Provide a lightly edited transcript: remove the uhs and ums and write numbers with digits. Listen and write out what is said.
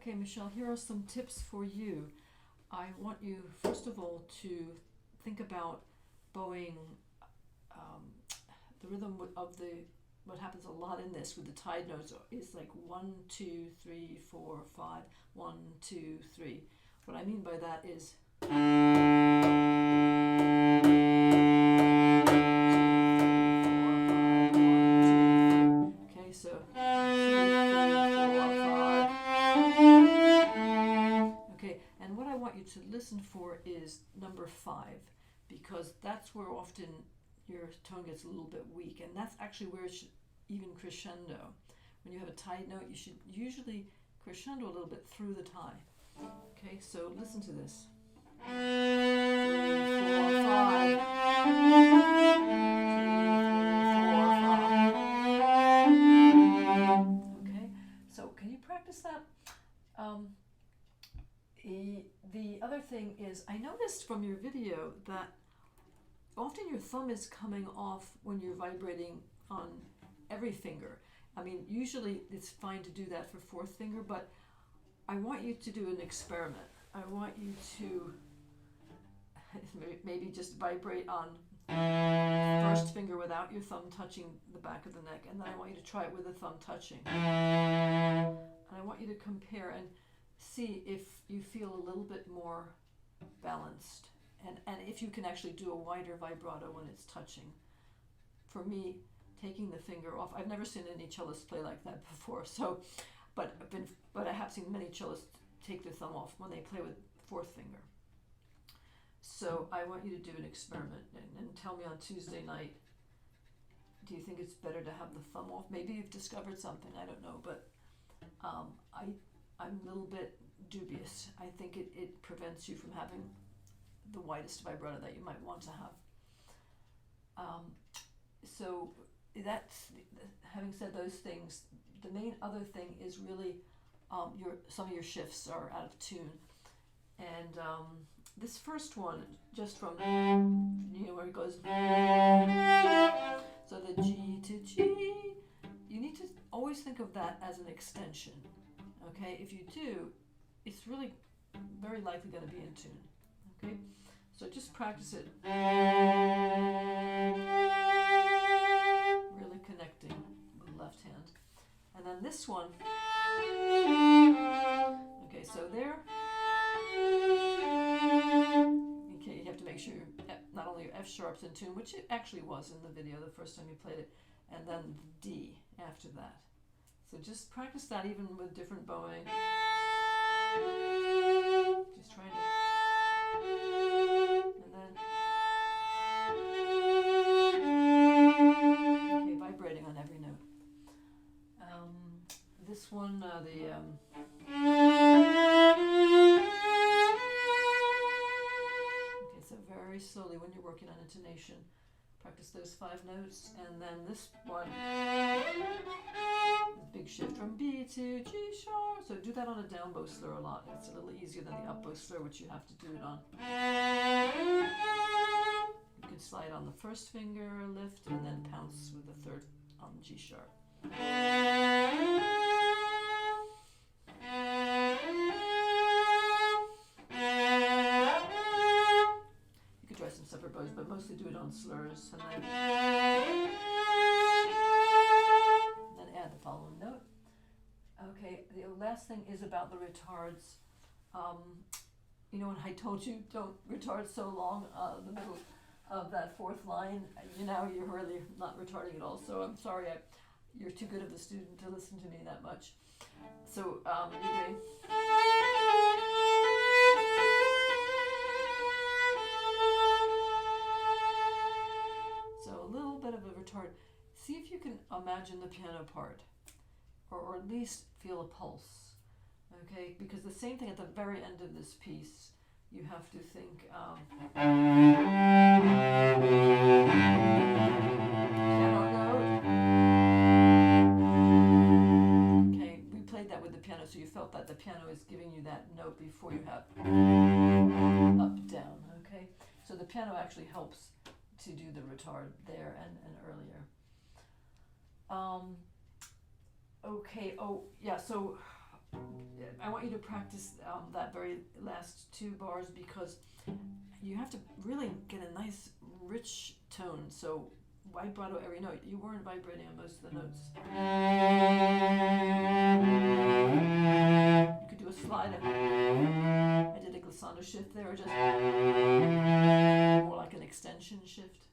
Okay, Michelle, here are some tips for you. I want you, first of all, to think about bowing the rhythm of what happens a lot in this with the tied notes is like 1, 2, 3, 4, 5, 1, 2, 3. What I mean by that is okay, so 2, 3, 4, 5. Okay, and what I want you to listen for is number 5, because that's where often your tone gets a little bit weak, and that's actually where it should even crescendo. When you have a tied note, you should usually crescendo a little bit through the tie. Okay, so listen to this. 3, 4, 5. 3, 4, 5. Okay, so can you practice that? The other thing is, I noticed from your video that often your thumb is coming off when you're vibrating on every finger. I mean, usually it's fine to do that for fourth finger, but I want you to do an experiment. I want you to maybe just vibrate on first finger without your thumb touching the back of the neck, and then I want you to try it with the thumb touching. And I want you to compare and see if you feel a little bit more balanced, and if you can actually do a wider vibrato when it's touching. For me, taking the finger off, I've never seen any cellists play like that before, so but I have seen many cellists take their thumb off when they play with fourth finger. So I want you to do an experiment and tell me on Tuesday night, do you think it's better to have the thumb off? Maybe you've discovered something, I don't know, but I'm a little bit dubious. I think it prevents you from having the widest vibrato that you might want to have. So that's, having said those things, the main other thing is really some of your shifts are out of tune. And this first one, just from, where it goes, so the G to G, you need to always think of that as an extension. Okay, if you do, it's really very likely going to be in tune. Okay, so just practice it. Really connecting with the left hand. And then this one, okay, so there, okay, you have to make sure not only your F sharp's in tune, which it actually was in the video the first time you played it, and then D after that. So just practice that even with different bowing. Just trying to, and then, okay, vibrating on every note. This one, okay, so very slowly when you're working on intonation, practice those 5 notes, and then this one, big shift from B to G sharp. So do that on a down bow slur a lot. It's a little easier than the up bow slur, which you have to do it on. You can slide on the first finger, lift, and then pounce with the third on G sharp. You could try some separate bows, but mostly do it on slurs, and then add the following note. Okay, the last thing is about the retards. When I told you don't retard so long, the middle of that fourth line, you're really not retarding at all. So I'm sorry, you're too good of a student to listen to me that much. So anyway. So a little bit of a retard. See if you can imagine the piano part, or at least feel a pulse, okay? Because the same thing at the very end of this piece, you have to think, piano note. Okay, we played that with the piano, so you felt that the piano is giving you that note before you have up, down, okay? So the piano actually helps to do the retard there and earlier. Okay, so I want you to practice that very last two bars, because you have to really get a nice rich tone. So vibrato every note. You weren't vibrating on most of the notes. You could do a slider. I did a glissando shift there, or just more like an extension shift.